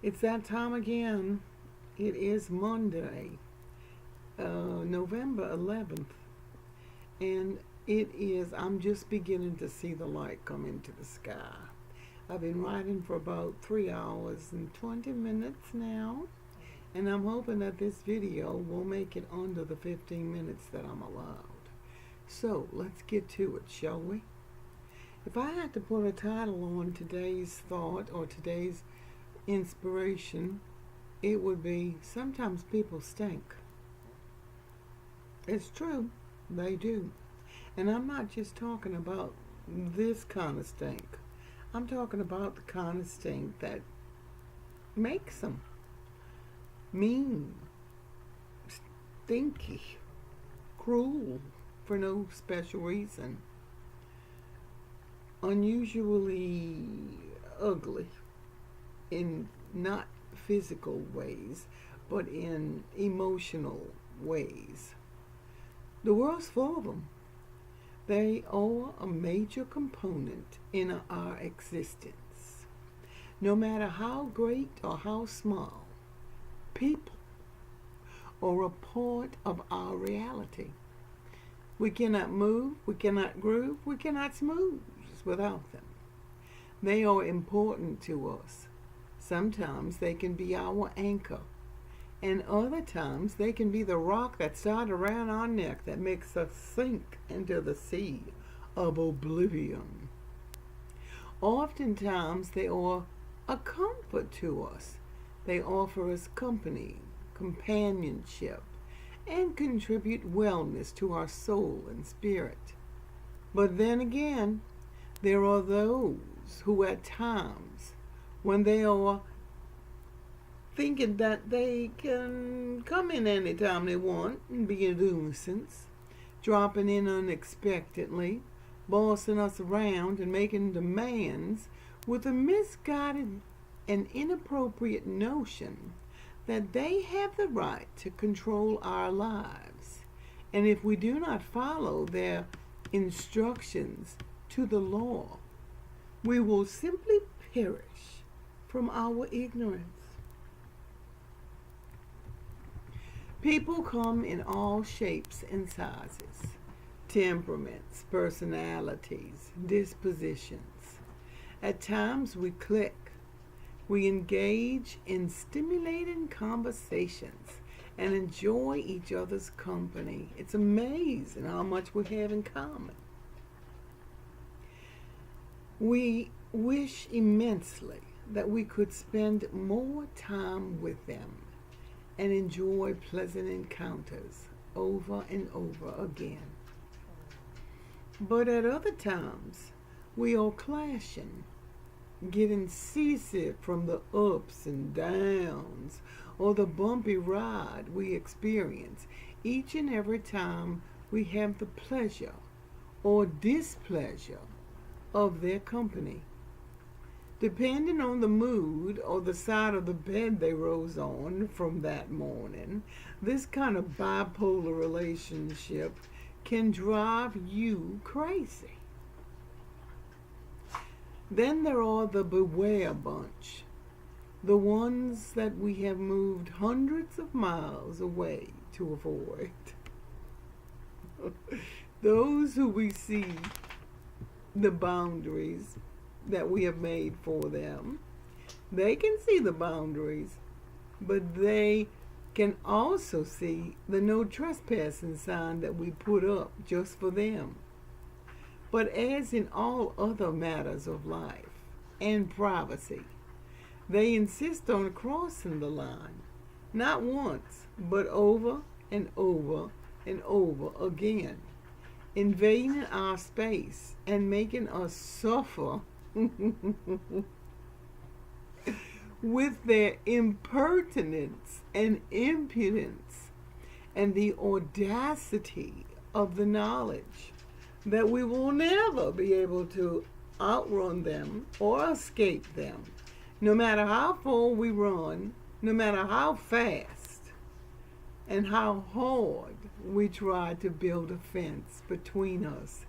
It's that time again. It is Monday, November 11th, and I'm just beginning to see the light come into the sky. I've been writing for about 3 hours and 20 minutes now, and I'm hoping that this video will make it under the 15 minutes that I'm allowed. So let's get to it, shall we? If I had to put a title on today's thought or today's inspiration, it would be Sometimes People Stink. It's true, they do. And I'm not just talking about this kind of stink. I'm talking about the kind of stink that makes them mean, stinky, cruel for no special reason, unusually ugly in not physical ways, but in emotional ways. The world's full of them. They are a major component in our existence. No matter how great or how small, people are a part of our reality. We cannot move, we cannot groove, we cannot smooth without them. They are important to us. Sometimes they can be our anchor, and other times they can be the rock that's tied around our neck that makes us sink into the sea of oblivion. Oftentimes they are a comfort to us. They offer us company, companionship, and contribute wellness to our soul and spirit. But then again, there are those who at times, when they are thinking that they can come in anytime they want and be a nuisance, dropping in unexpectedly, bossing us around and making demands with a misguided and inappropriate notion that they have the right to control our lives. And if we do not follow their instructions to the law, we will simply perish from our ignorance. People come in all shapes and sizes, temperaments, personalities, dispositions. At times we click. We engage in stimulating conversations and enjoy each other's company. It's amazing how much we have in common. We wish immensely that we could spend more time with them and enjoy pleasant encounters over and over again. But at other times, we are clashing, getting seasick from the ups and downs or the bumpy ride we experience each and every time we have the pleasure or displeasure of their company. Depending on the mood or the side of the bed they rose on from that morning, this kind of bipolar relationship can drive you crazy. Then there are the beware bunch, the ones that we have moved hundreds of miles away to avoid. Those who we see the boundaries that we have made for them. They can see the boundaries, but they can also see the no trespassing sign that we put up just for them. But as in all other matters of life and privacy, they insist on crossing the line, not once, but over and over and over again, invading our space and making us suffer with their impertinence and impudence and the audacity of the knowledge that we will never be able to outrun them or escape them, no matter how far we run, no matter how fast and how hard we try to build a fence between us.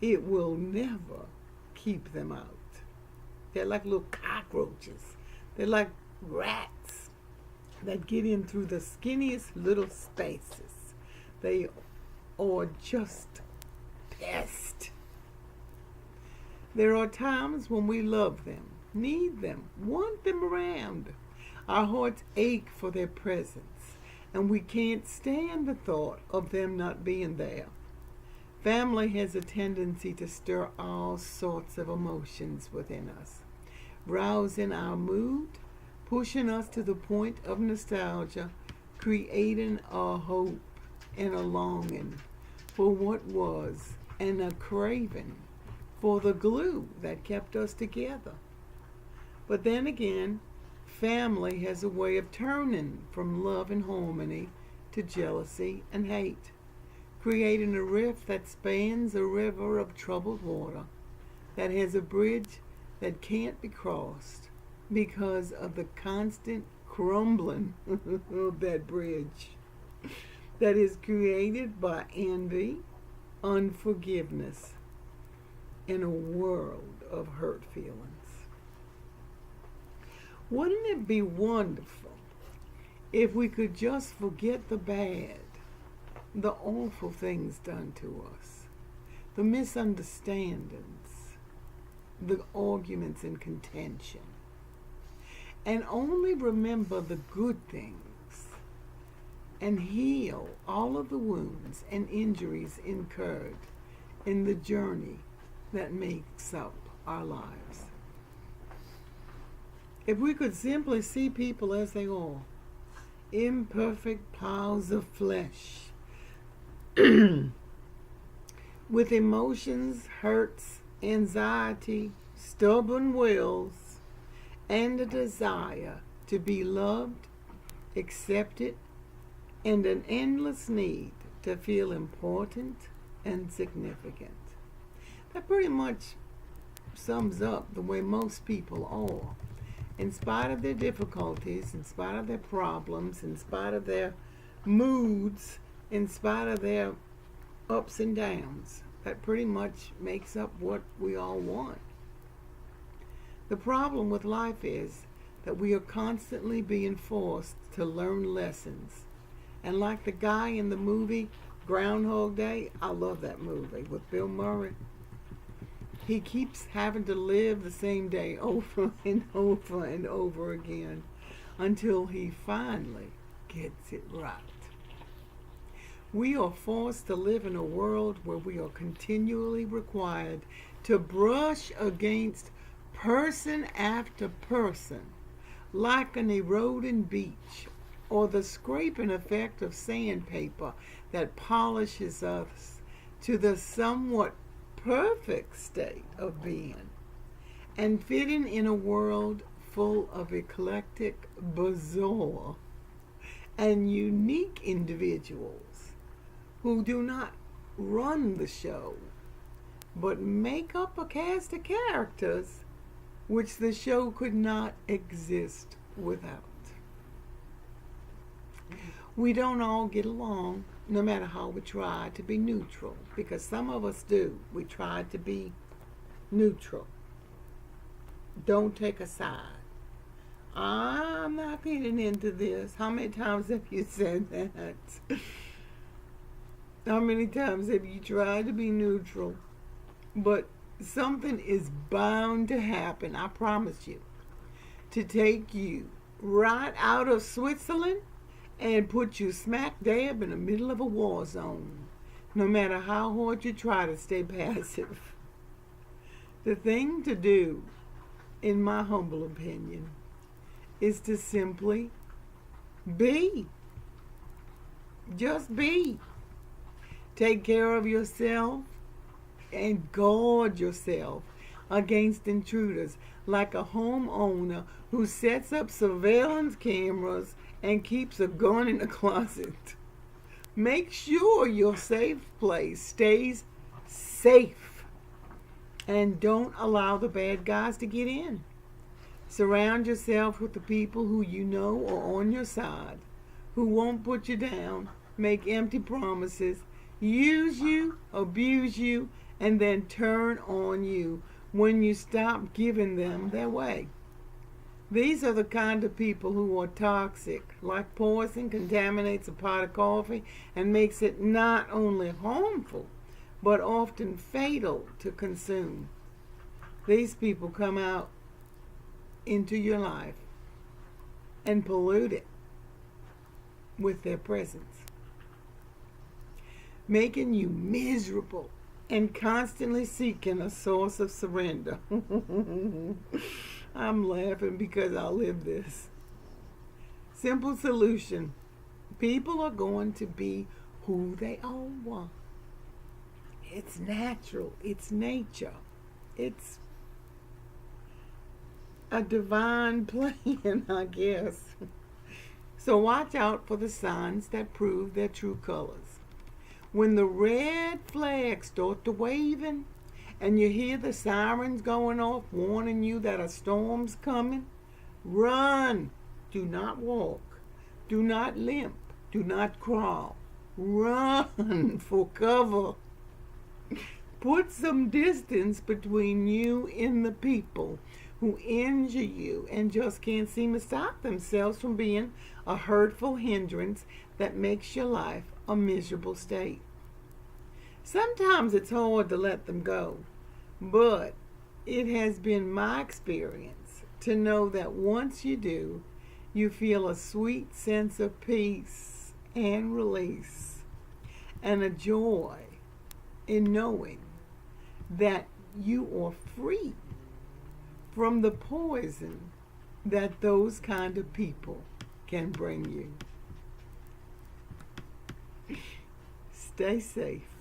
It will never keep them out. They're like little cockroaches. They're like rats that get in through the skinniest little spaces. They are just pests. There are times when we love them, need them, want them around. Our hearts ache for their presence, and we can't stand the thought of them not being there. Family has a tendency to stir all sorts of emotions within us, rousing our mood, pushing us to the point of nostalgia, creating a hope and a longing for what was, and a craving for the glue that kept us together. But then again, family has a way of turning from love and harmony to jealousy and hate, creating a rift that spans a river of troubled water, that has a bridge that can't be crossed because of the constant crumbling of that bridge that is created by envy, unforgiveness, and a world of hurt feelings. Wouldn't it be wonderful if we could just forget the bad, the awful things done to us, the misunderstandings, the arguments and contention, and only remember the good things and heal all of the wounds and injuries incurred in the journey that makes up our lives? If we could simply see people as they are, imperfect piles of flesh, with emotions, hurts, anxiety, stubborn wills, and a desire to be loved, accepted, and an endless need to feel important and significant. That pretty much sums up the way most people are. In spite of their difficulties, in spite of their problems, in spite of their moods, in spite of their ups and downs, that pretty much makes up what we all want. The problem with life is that we are constantly being forced to learn lessons. And like the guy in the movie Groundhog Day, I love that movie with Bill Murray. He keeps having to live the same day over and over and over again until he finally gets it right. We are forced to live in a world where we are continually required to brush against person after person, like an eroding beach or the scraping effect of sandpaper that polishes us to the somewhat perfect state of being, and fitting in a world full of eclectic, bizarre, and unique individuals who do not run the show, but make up a cast of characters which the show could not exist without. We don't all get along, no matter how we try to be neutral, because some of us do. We try to be neutral. Don't take a side. I'm not getting into this. How many times have you said that? How many times have you tried to be neutral? But something is bound to happen, I promise you, to take you right out of Switzerland and put you smack dab in the middle of a war zone, no matter how hard you try to stay passive. The thing to do, in my humble opinion, is to simply be. Just be. Take care of yourself and guard yourself against intruders, like a homeowner who sets up surveillance cameras and keeps a gun in the closet. Make sure your safe place stays safe, and don't allow the bad guys to get in. Surround yourself with the people who you know are on your side, who won't put you down, make empty promises, use you, abuse you, and then turn on you when you stop giving them their way. These are the kind of people who are toxic. Like poison contaminates a pot of coffee and makes it not only harmful, but often fatal to consume. These people come out into your life and pollute it with their presence, making you miserable and constantly seeking a source of surrender. I'm laughing because I live this. Simple solution. People are going to be who they are. It's natural. It's nature. It's a divine plan, I guess. So watch out for the signs that prove their true colors. When the red flags start to waving and you hear the sirens going off warning you that a storm's coming, run. Do not walk. Do not limp. Do not crawl. Run for cover. Put some distance between you and the people who injure you and just can't seem to stop themselves from being a hurtful hindrance that makes your life a miserable state. Sometimes it's hard to let them go, but it has been my experience to know that once you do, you feel a sweet sense of peace and release and a joy in knowing that you are free from the poison that those kind of people can bring you. Stay safe.